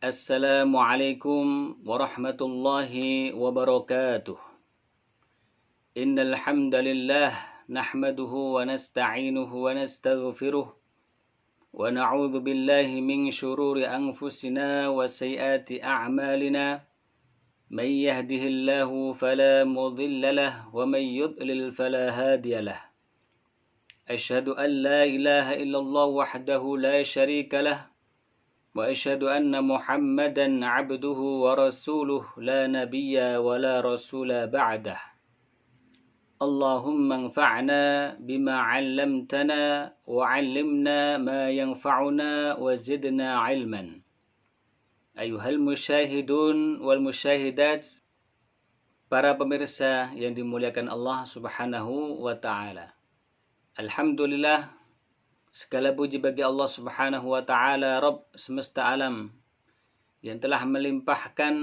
Assalamualaikum warahmatullahi wabarakatuh. Innal hamdalillah nahmaduhu wa nasta'inuhu wa nastaghfiruh wa na'udzu billahi min shururi anfusina wa sayyiati a'malina. May yahdihillahu fala mudilla lahu wa may yudlil fala hadiya lahu. Asyhadu an la ilaha illallah wahdahu la syarika lahu wa asyhadu anna Muhammadan abduhu wa rasuluh la nabiyya wa la rasula ba'dah. Allahumma anfa'na bima 'allamtana wa 'allimna ma yanfa'una wa zidna 'ilman. Ayuhal musyahidun wal musyahidat, para pemirsa yang dimuliakan Allah Subhanahu wa taala. Alhamdulillah, segala puji bagi Allah Subhanahu wa taala, Rabb semesta alam, yang telah melimpahkan,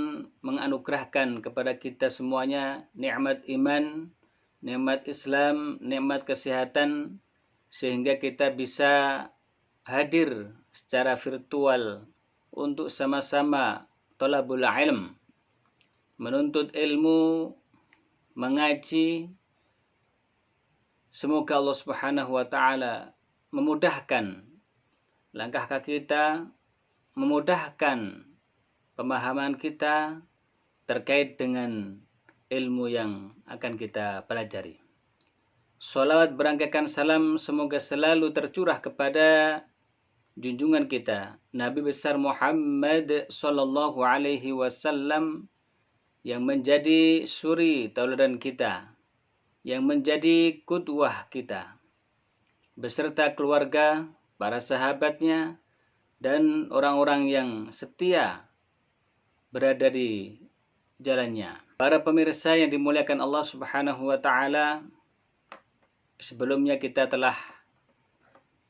menganugerahkan kepada kita semuanya nikmat iman, nikmat Islam, nikmat kesehatan, sehingga kita bisa hadir secara virtual untuk sama-sama thalabul ilm, menuntut ilmu, mengaji. Semoga Allah Subhanahu wa taala memudahkan langkah kaki kita, memudahkan pemahaman kita terkait dengan ilmu yang akan kita pelajari. Salawat berangkaikan salam semoga selalu tercurah kepada junjungan kita Nabi besar Muhammad sallallahu alaihi wasallam, yang menjadi suri tauladan kita, yang menjadi qudwah kita, beserta keluarga, para sahabatnya, dan orang-orang yang setia berada di jalannya. Para pemirsa yang dimuliakan Allah Subhanahu wa taala, sebelumnya kita telah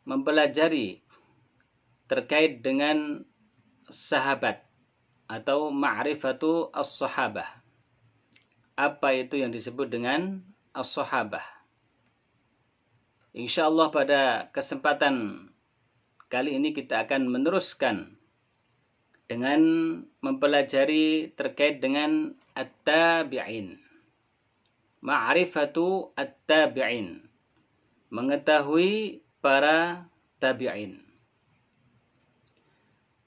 mempelajari terkait dengan sahabat atau ma'rifatu as-sahabah. Apa itu yang disebut dengan as-sahabah? Insyaallah pada kesempatan kali ini kita akan meneruskan dengan mempelajari terkait dengan at-tabi'in. Ma'rifatu at-tabi'in, mengetahui para tabi'in.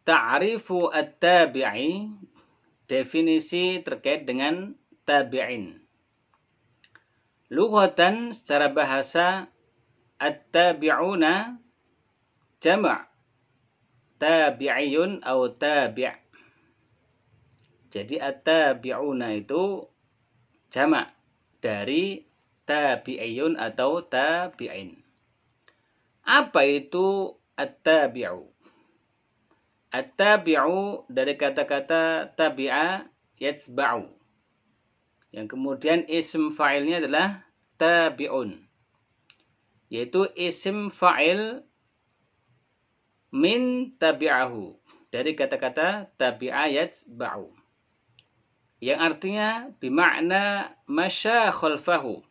Ta'rifu at-tabi'i, definisi terkait dengan tabi'in. Lughatan, secara bahasa, at-tabi'una jama' tabi'iyun atau tabi'. Jadi at-tabi'una itu jama' dari tabi'iyun atau tabi'in. Apa itu at-tabi'u? At-tabi'u dari kata-kata tabi'a yatsba'u, yang kemudian isim fa'ilnya adalah tabi'un, yaitu isim fa'il min tabi'ahu, dari kata-kata tabi'a yatsba'u, yang artinya bimakna masya khalfahu,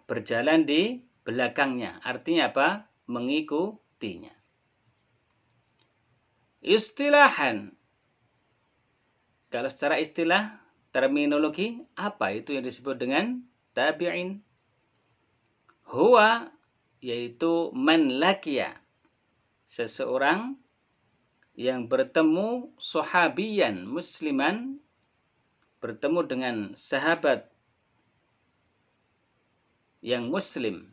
berjalan di belakangnya. Artinya apa? Mengikutinya. Istilahan, kalau secara istilah, terminologi, apa itu yang disebut dengan tabi'in? Huwa, yaitu man lakiya, seseorang yang bertemu sahabiyan musliman, bertemu dengan sahabat yang muslim,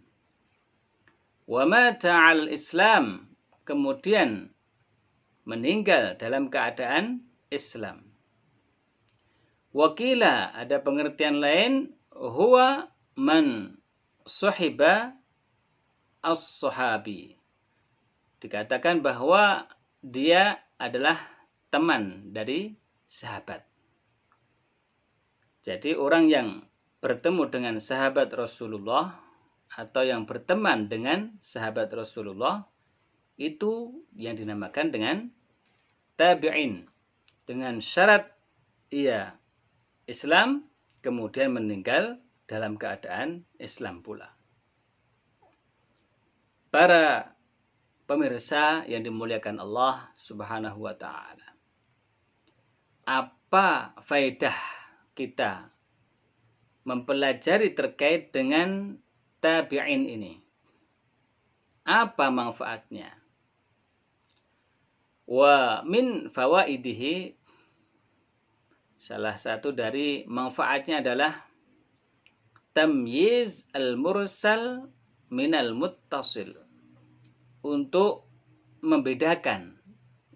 wa mata al Islam, kemudian meninggal dalam keadaan Islam. Wakila, ada pengertian lain, huwa man sahiba as-sahabi, dikatakan bahwa dia adalah teman dari sahabat. Jadi orang yang bertemu dengan sahabat Rasulullah atau yang berteman dengan sahabat Rasulullah, itu yang dinamakan dengan tabi'in, dengan syarat ia Islam kemudian meninggal dalam keadaan Islam pula. Para pemirsa yang dimuliakan Allah Subhanahu wa taala, apa faedah kita mempelajari terkait dengan tabi'in ini? Apa manfaatnya? Wa min fawaidihi, salah satu dari manfaatnya adalah tamyiz al-mursal minal muttasil, untuk membedakan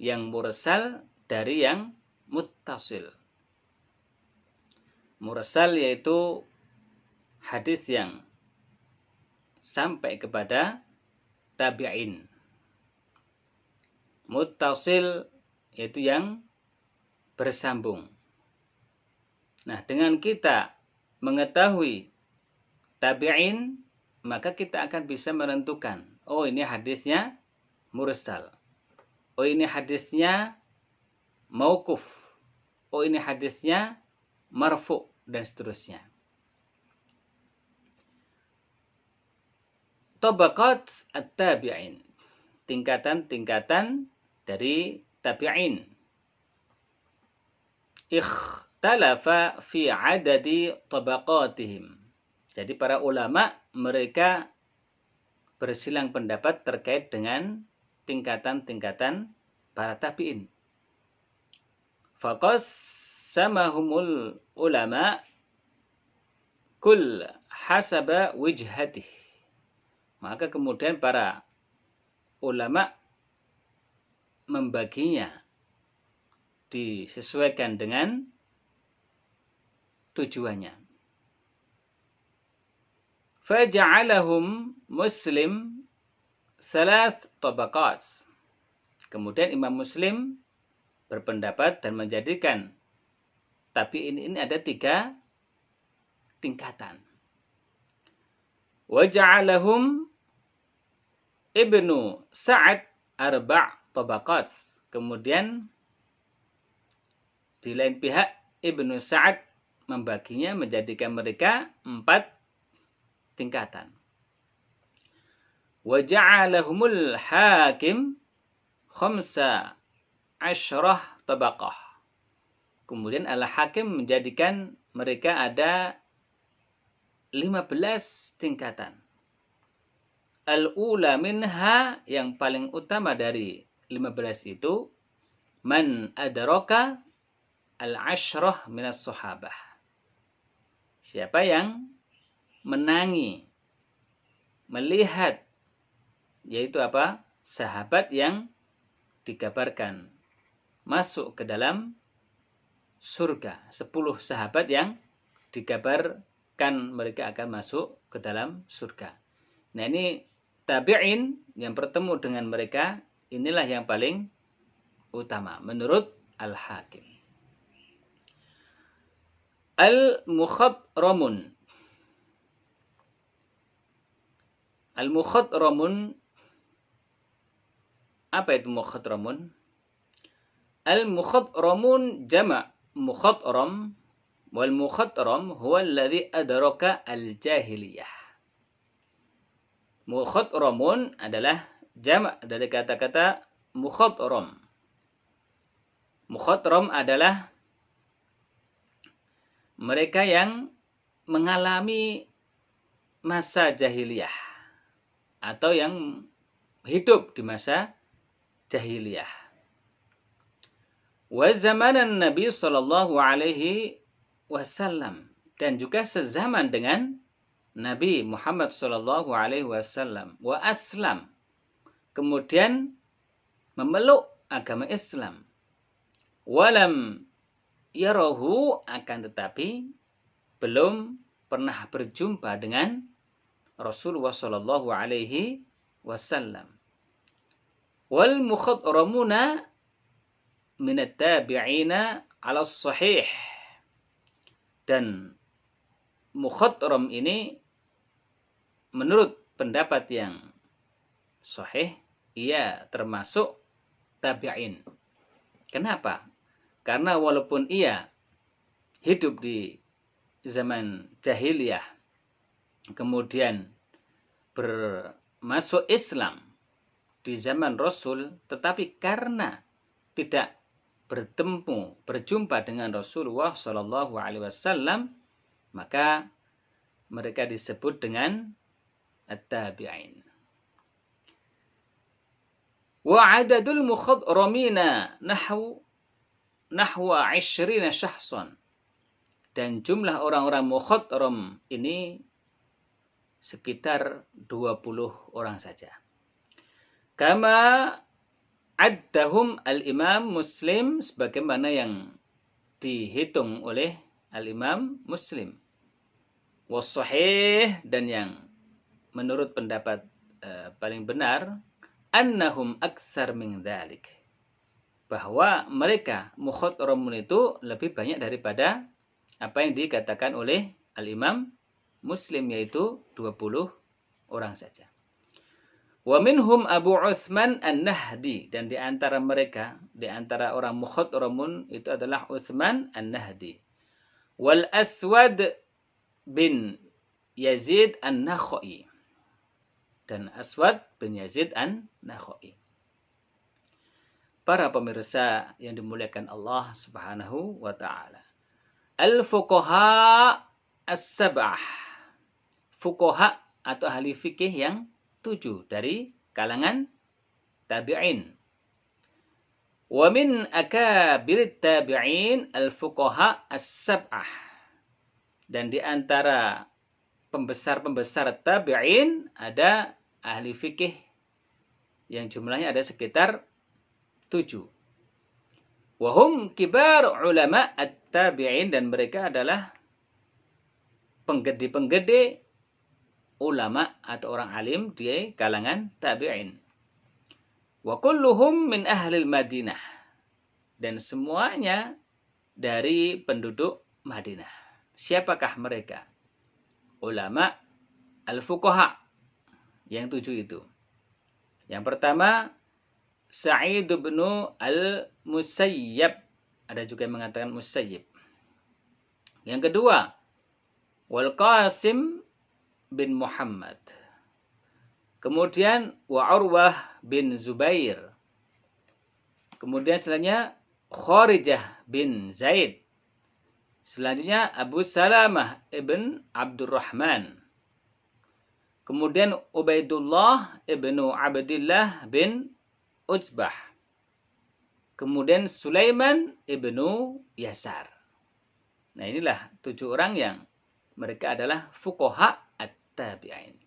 yang mursal dari yang muttasil. Mursal yaitu hadis yang sampai kepada tabi'in. Muttasil yaitu yang bersambung. Nah, dengan kita mengetahui tabi'in, maka kita akan bisa menentukan, oh ini hadisnya mursal, oh ini hadisnya mauquf, oh ini hadisnya marfu, dan seterusnya. Tabaqat at-tabi'in, tingkatan-tingkatan dari tabi'in. Ikhtalafa fi adadi tabaqatihim. Jadi para ulama mereka bersilang pendapat terkait dengan tingkatan-tingkatan para tabi'in. Faqassamahumul ulama kull hasaba wijhatih. Maka kemudian para ulama membaginya disesuaikan dengan tujuannya. Faja'alahum Muslim thalath tabaqat. Kemudian Imam Muslim berpendapat dan menjadikan tabi'in ini ada 3 tingkatan. Waja'alahum Ibnu Sa'ad arba' tabaqat. Kemudian di lain pihak Ibnu Sa'ad membaginya, menjadikan mereka 4 tingkatan. Waja'alahumul Hakim khamsa asyrah tabaqah. Kemudian Al-Hakim menjadikan mereka ada 15 tingkatan. Al-ula minha, yang paling utama dari 15 itu, man adraka al-asyrah minas sahabah. Siapa yang menangi, melihat, yaitu apa? Sahabat yang dikabarkan masuk ke dalam surga. 10 sahabat yang dikabarkan mereka akan masuk ke dalam surga. Nah, ini tabi'in yang bertemu dengan mereka, inilah yang paling utama menurut Al-Hakim. Al-Mukhadramun. Al-Mukhadramun, apa itu mukhadramun? Al-Mukhadramun jama' mukhadram, wal mukhadram huwa alladhi adraka al-jahiliyah. Mukhadramun adalah jama' dari kata-kata mukhadram. Mukhadram adalah mereka yang mengalami masa jahiliyah atau yang hidup di masa jahiliyah. Wa zamanan Nabi sallallahu alaihi wasallam, dan juga sezaman dengan Nabi Muhammad sallallahu alaihi wasallam. Wa aslam, kemudian memeluk agama Islam. Walam yarahu, akan tetapi belum pernah berjumpa dengan Rasulullah sallallahu alaihi wasallam. Wal mukhadramuna minat tabi'ina 'ala sahih. Dan mukhadram ini menurut pendapat yang sahih, ia termasuk tabi'in. Kenapa? Karena walaupun ia hidup di zaman jahiliyah, kemudian bermasuk Islam di zaman Rasul, tetapi karena tidak berjumpa dengan Rasulullah Shallallahu Alaihi Wasallam, maka mereka disebut dengan at-tabi'in. Wa adadul mukhadramina nahwa 20 syahsan. Dan jumlah orang-orang mukhadram ini sekitar 20 orang saja. Kama addahum al-Imam Muslim, sebagaimana yang dihitung oleh al-Imam Muslim. Was-sahih, dan yang menurut pendapat paling benar, annahum aktsar min dzalik, bahwa mereka mukhadramun itu lebih banyak daripada apa yang dikatakan oleh al-Imam Muslim, yaitu 20 orang saja. Wa minhum Abu Utsman An-Nahdi, dan di antara mereka, di antara orang mukhadramun itu adalah Utsman An-Nahdi. Wal Aswad bin Yazid An-Nakhai, dan Aswad bin Yazid An-Nakhai. Para pemirsa yang dimuliakan Allah Subhanahu wa taala. Al-fuqaha as-sab'ah. Fuqaha atau ahli fikih yang 7 dari kalangan tabi'in. Wa min akabirit tabi'in al-fuqaha as-sab'ah. Dan di antara pembesar-pembesar tabi'in ada ahli fikih yang jumlahnya ada sekitar 7. Wahum kibar ulama at-tabi'in, dan mereka adalah penggede-penggede ulama atau orang alim di kalangan tabi'in. Wa kulluhum min ahlil Madinah, dan semuanya dari penduduk Madinah. Siapakah mereka? Ulama al-fuqaha yang 7 itu. Yang pertama, Sa'id bin al-Musayyab. Ada juga yang mengatakan Musayyib. Yang kedua, Wal Qasim bin Muhammad. Kemudian wa Urwah bin Zubair. Kemudian selanjutnya Kharijah bin Zaid. Selanjutnya Abu Salamah ibn Abdurrahman. Kemudian Ubaidullah ibnu Abdillah bin Utsbah. Kemudian Sulaiman ibnu Yasar. Nah, inilah 7 orang yang mereka adalah fuqaha at-tabi'in.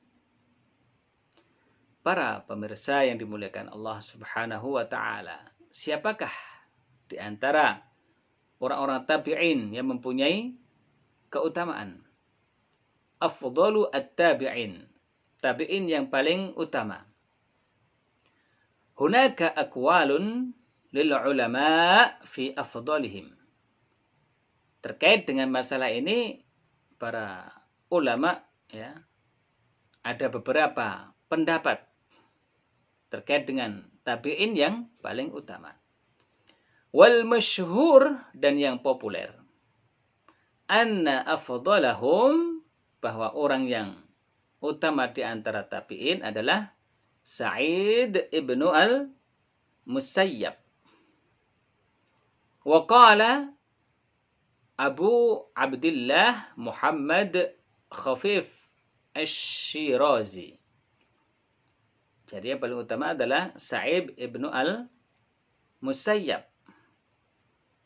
Para pemirsa yang dimuliakan Allah Subhanahu wa taala, siapakah di antara orang-orang tabi'in yang mempunyai keutamaan? Afdalu at-tabi'in, tabi'in yang paling utama. Hunaka aqwalun lil ulama fi afdalihim. Terkait dengan masalah ini, para ulama ya, ada beberapa pendapat terkait dengan tabi'in yang paling utama. Wal masyhur, dan yang populer, anna afdalahum, bahwa orang yang utama di antara tabi'in adalah Sa'id ibnu al-Musayyab. Wa qala Abu Abdillah Muhammad Khafif Asy-Syirazi. Jadi yang paling utama adalah Sa'id ibnu al-Musayyab.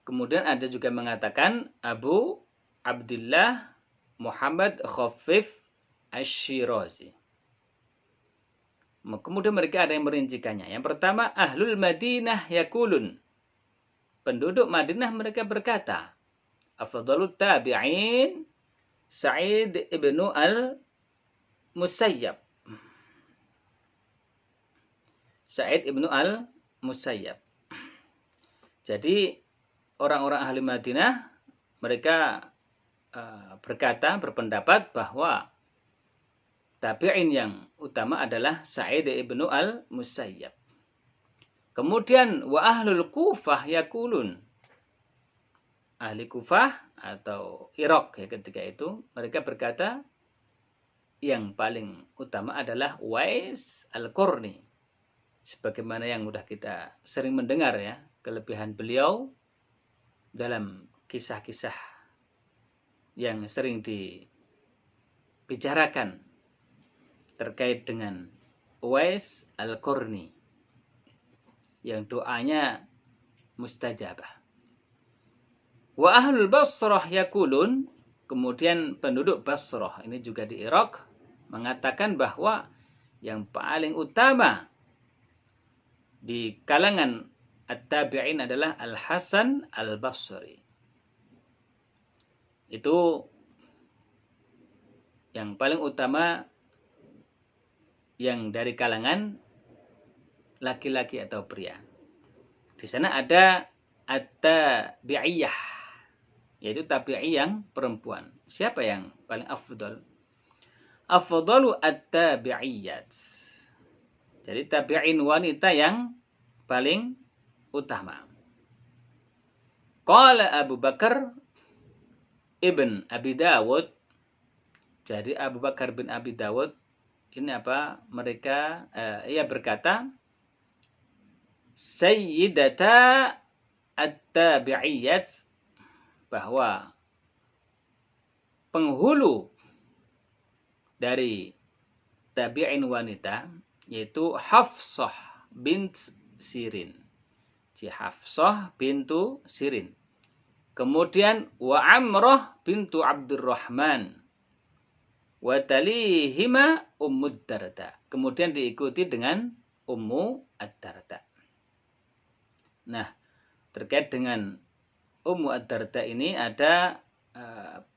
Kemudian ada juga mengatakan Abu Abdillah Muhammad Khafif Asy-Syirazi. Kemudian mereka ada yang merincikannya. Yang pertama, Ahlul Madinah yakulun. Penduduk Madinah mereka berkata, Afdalut tabi'in Sa'id ibnu al-Musayyab. Sa'id ibnu al-Musayyab. Jadi orang-orang ahli Madinah mereka berpendapat bahwa tabi'in yang utama adalah Sa'id ibnu al-Musayyab. Kemudian wa ahlul Kufah yakulun. Ahli Kufah atau Irak ya, ketika itu mereka berkata yang paling utama adalah Wais al-Qarni. Sebagaimana yang sudah kita sering mendengar ya, kelebihan beliau dalam kisah-kisah yang sering dibicarakan terkait dengan Uwais Al-Qarni yang doanya mustajabah. Wa ahlul Basrah yaqulun, kemudian penduduk Basrah ini juga di Irak mengatakan bahwa yang paling utama di kalangan at-tabi'in adalah Al-Hasan Al-Basri. Itu yang paling utama yang dari kalangan laki-laki atau pria. Di sana ada at-tabi'iyah, yaitu tabi'i yang perempuan. Siapa yang paling afdal? Afdalu at-tabi'iyat. Jadi tabi'in wanita yang paling utama. Qala Abu Bakar ibn Abi Dawud. Jadi Abu Bakar bin Abi Dawud ini apa? Ia berkata, Sayyidata at-tabi'iyat, bahwa penghulu dari tabi'in wanita yaitu Hafsah bint Sirin. Si Hafsah bintu Sirin. Kemudian wa Amrah bintu Abdurrahman. Wa talihima Ummud Darda. Kemudian diikuti dengan Ummu Ad-Darda. Nah, terkait dengan Ummu Ad-Darda ini ada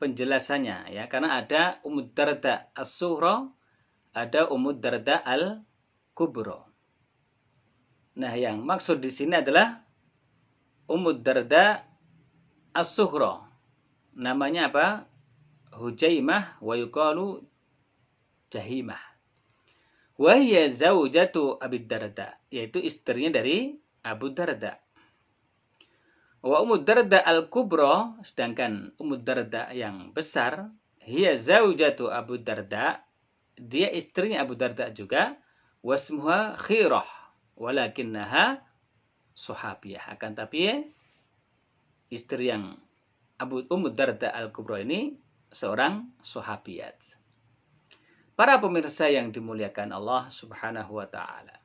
penjelasannya ya, karena ada Ummu Darda As-Sughra, ada Ummu Darda Al-Kubra. Nah, yang maksud di sini adalah Ummu Darda As-Sughra. Namanya apa? Hujaimah wa yuqalu Jahimah. Wa hiya zaujatu Abi Darda, yaitu istrinya dari Abu Darda. Wa Ummu Darda Al-Kubra, sedangkan Ummu Darda yang besar, hiya zaujatu Abu Darda, dia istrinya Abu Darda juga, wasmuha Khirah, walakinnaha sahabiyah. Akan tapi istri yang Ummu Darda Al-Kubra ini seorang sahabiyat. Para pemirsa yang dimuliakan Allah Subhanahu wa taala.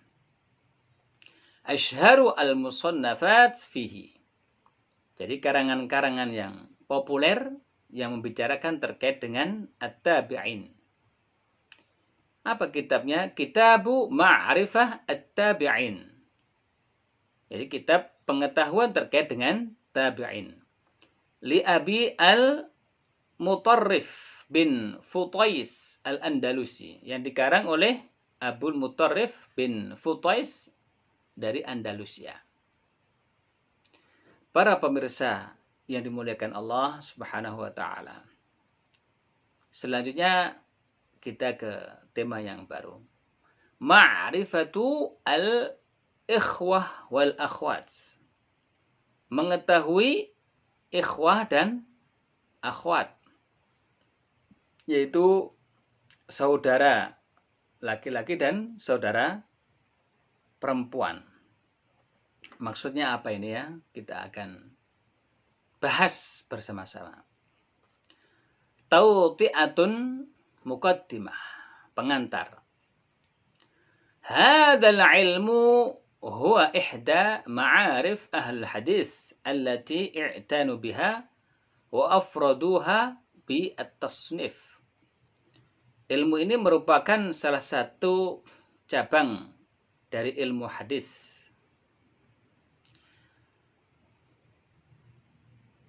Asyharu al-musannafat fihi. Jadi karangan-karangan yang populer yang membicarakan terkait dengan at-tabi'in. Apa kitabnya? Kitabu Ma'rifah at-tabi'in. Jadi kitab pengetahuan terkait dengan tabi'in. Li Abi Al-Mutarrif bin Futais Al-Andalusi, yang dikarang oleh Abul Mutarrif bin Futais dari Andalusia. Para pemirsa yang dimuliakan Allah Subhanahu wa taala. Selanjutnya kita ke tema yang baru. Ma'rifatu al-ikhwah wal akhwat. Mengetahui ikhwah dan akhwat, yaitu saudara laki-laki dan saudara perempuan. Maksudnya apa ini ya? Kita akan bahas bersama-sama. Tawti'atun muqaddimah, pengantar. Hadzal ilmu huwa ihda ma'arif ahli hadis allati i'tanu biha wa afraduha bi at-tasnif. Ilmu ini merupakan salah satu cabang dari ilmu hadis.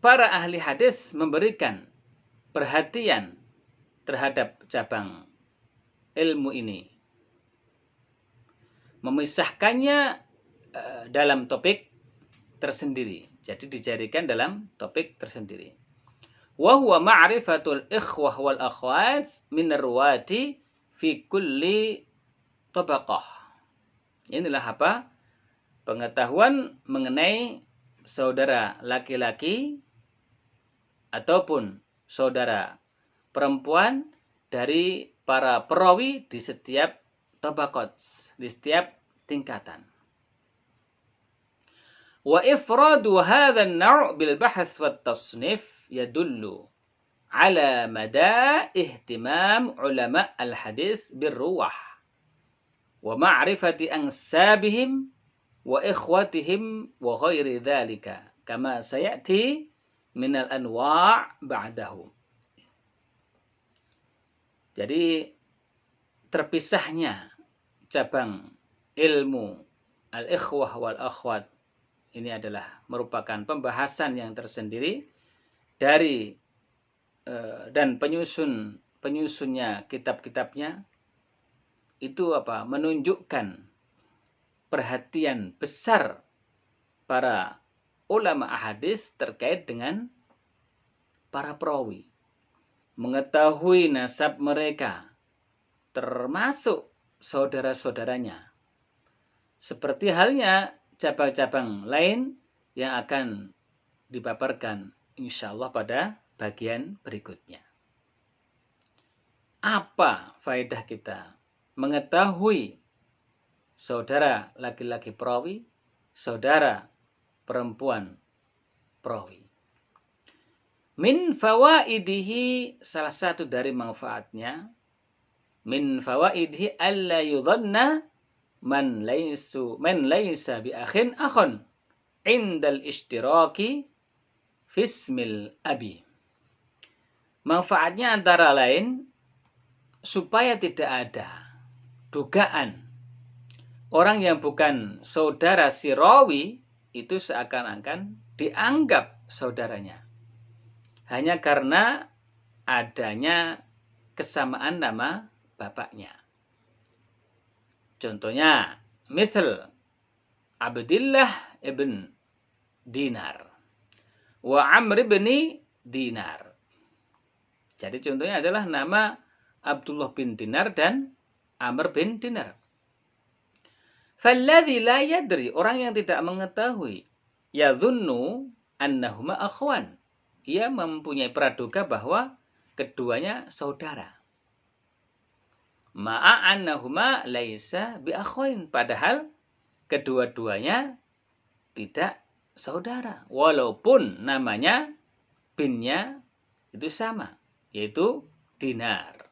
Para ahli hadis memberikan perhatian terhadap cabang ilmu ini. Memisahkannya dalam topik tersendiri. Jadi dijadikan dalam topik tersendiri. Wa huwa ma'rifatul ikhwah wal akhwat min arwati fi kulli tabaqah. Inilah apa? Pengetahuan mengenai saudara laki-laki ataupun saudara perempuan dari para perawi di setiap tabaqat, di setiap tingkatan. Wa ifradu hadha an-naw' bil bahth wat tasnif yadullu ala mada ihtimam ulama al-hadis birruwah wa ma'rifati ansabihim wa ikhwatihim wa ghairi dhalika kama sayati minal anwa' ba'dahu. Jadi terpisahnya cabang ilmu al-ikhwah wal akhwat ini adalah merupakan pembahasan yang tersendiri dari dan penyusunnya kitab-kitabnya itu menunjukkan perhatian besar para ulama hadis terkait dengan para perawi, mengetahui nasab mereka termasuk saudara-saudaranya, seperti halnya cabang-cabang lain yang akan dipaparkan insyaallah pada bagian berikutnya. Apa faedah kita mengetahui saudara laki-laki perawi, saudara perempuan perawi? Min fawaidihi, salah satu dari manfaatnya, min fawaidihi alla yudhanna man laysa bi akhin akhun indal ishtiraki fismil abi. Manfaatnya antara lain supaya tidak ada dugaan orang yang bukan saudara si rawi itu seakan-akan dianggap saudaranya hanya karena adanya kesamaan nama bapaknya. Contohnya, misal Abdullah ibn Dinar wa Amr ibn Dinar. Jadi contohnya adalah nama Abdullah bin Dinar dan Amr bin Dinar. Falladhi la yadri, orang yang tidak mengetahui, yadhunnu annahuma akhwan. Ia mempunyai praduga bahwa keduanya saudara. Ma'a annahuma laisa bi akhwain, padahal kedua-duanya tidak saudara, walaupun namanya binnya itu sama, yaitu Dinar.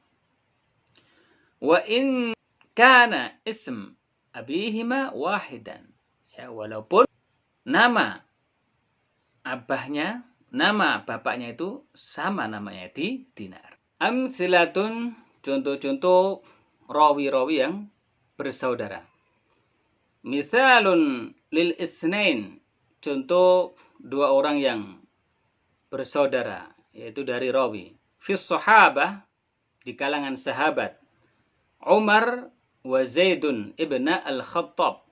Wa in kana ism abihima wahidan, ya, walaupun nama abahnya, nama bapaknya itu sama namanya di Dinar. Amsilatun, contoh-contoh rawi-rawi yang bersaudara. Misalun lil isnain, contoh dua orang yang bersaudara, yaitu dari rawi. Fis sahabah, di kalangan sahabat. Umar wa Zaidun ibna al-Khattab.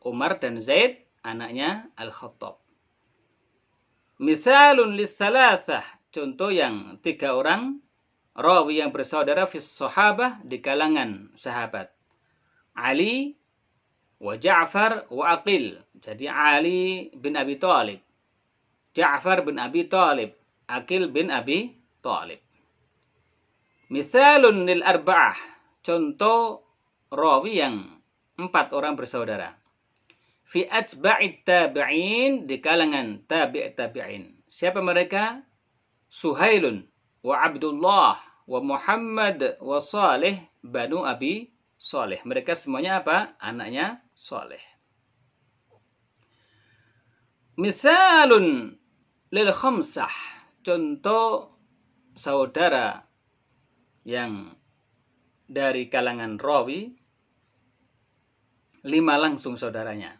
Umar dan Zaid anaknya al-Khattab. Misalun lis salasah, contoh yang tiga orang rawi yang bersaudara fis sahabah, di kalangan sahabat. Ali wa Ja'far wa Aqil. Jadi Ali bin Abi Thalib, Ja'far bin Abi Thalib, Aqil bin Abi Thalib. Misalun lil arba'ah, contoh rawi yang 4 orang bersaudara. Fi atba'it tabi'in, di kalangan tabi' tabi'in. Siapa mereka? Suhailun wa Abdullah wa Muhammad wa Salih banu Abi Salih. Mereka semuanya apa? Anaknya Salih. Misalun lil khamsah, contoh saudara yang dari kalangan rawi 5 langsung saudaranya.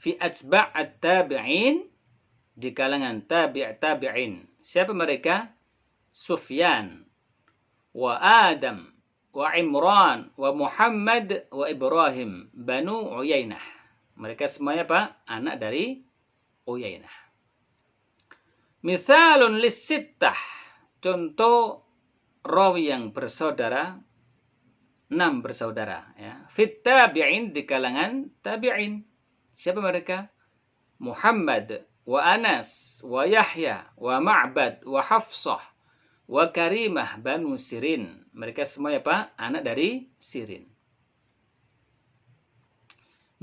Fi atba'at tabi'in, di kalangan tabi' tabi'in. Siapa mereka? Sufyan wa Adam wa Imran wa Muhammad wa Ibrahim banu Uyainah. Mereka semuanya apa? Anak dari Uyainah. Misalun lis-sittah, contoh rawi yang bersaudara 6 bersaudara, ya. Fit tabi'in, di kalangan tabi'in. Siapa mereka? Muhammad wa Anas wa Yahya wa Ma'bad wa Hafsah wa Karimah banu Sirin. Mereka semuanya apa? Anak dari Sirin.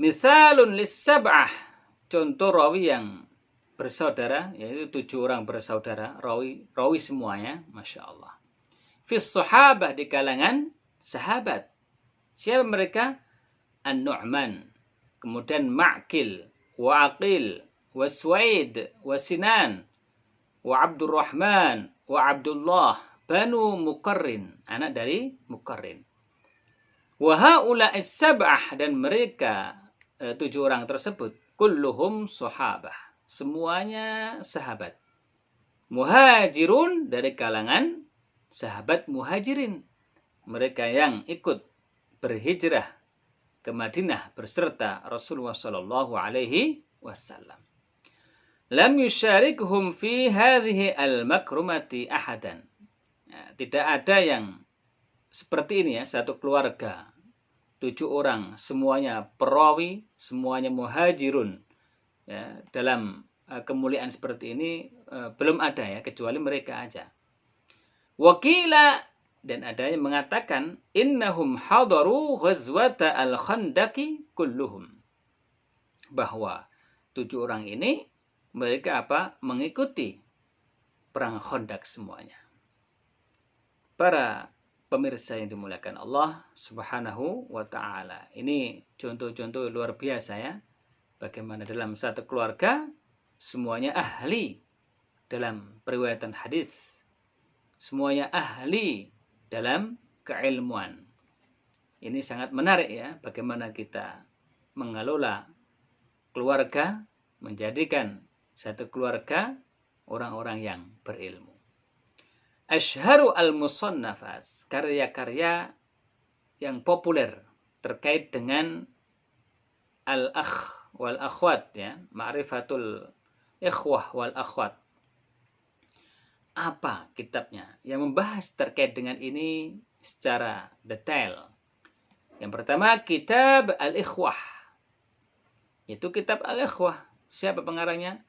Misalun lis-sab'ah, contoh rawi yang bersaudara, yaitu 7 orang bersaudara, rawi semuanya, Masya Allah. Fis sahabah, di kalangan sahabat. Siapa mereka? An-Nu'man, kemudian Ma'qil, wa Aqil, wa Suwaid, wa Sinan, wa Abdurrahman, wa Abdullah, Banu Muqarrin, anak dari Muqarrin. Wa haula as-sab'ah, dan mereka 7 orang tersebut, kulluhum sahabah, semuanya sahabat. Muhajirun, dari kalangan sahabat muhajirin, mereka yang ikut berhijrah ke Madinah berserta Rasulullah sallallahu alaihi wasallam. Lam yusyarikhum fi hadhihi al-makrumati ahadan. Ya, tidak ada yang seperti ini ya, satu keluarga 7 orang, semuanya perawi, semuanya muhajirun. Ya, dalam kemuliaan seperti ini belum ada ya, kecuali mereka aja. Wakila, dan ada yang mengatakan innahum hadaru ghazwata al-khandaqi kulluhum, bahwa 7 orang ini mereka mengikuti perang Khandaq semuanya. Para pemirsa yang dimuliakan Allah Subhanahu wa taala, ini contoh-contoh luar biasa ya, bagaimana dalam satu keluarga semuanya ahli dalam periwayatan hadis, semuanya ahli dalam keilmuan. Ini sangat menarik ya, bagaimana kita mengelola keluarga, menjadikan satu keluarga orang-orang yang berilmu. Asyharu al-musannafas, karya-karya yang populer terkait dengan al-akh wal akhwat ya, ma'rifatul ikhwah wal akhwat. Apa kitabnya yang membahas terkait dengan ini secara detail? Yang pertama, kitab al-ikhwah. Itu kitab al-ikhwah. Siapa pengarangnya?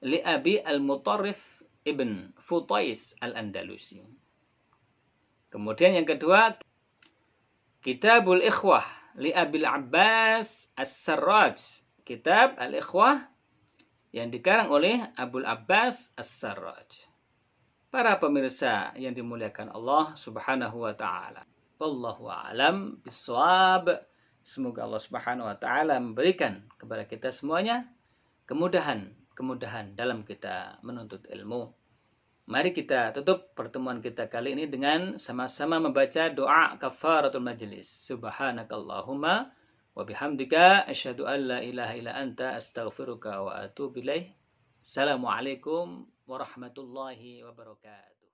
Li Abi al-Mutarrif Ibn Futais al-Andalusi. Kemudian yang kedua, Kitabul Ikhwah li Abil Abbas As-Sarraj. Kitab Al-Ikhwah yang dikarang oleh Abul Abbas As-Sarraj. Para pemirsa yang dimuliakan Allah Subhanahu wa taala. Wallahu a'lam bissawab. Semoga Allah Subhanahu wa taala memberikan kepada kita semuanya kemudahan dalam kita menuntut ilmu. Mari kita tutup pertemuan kita kali ini dengan sama-sama membaca doa kafaratul majlis. Subhanakallahumma wa bihamdika asyhadu an la ilaha illa anta astaghfiruka wa atubu ilaih. Assalamualaikum warahmatullahi wabarakatuh.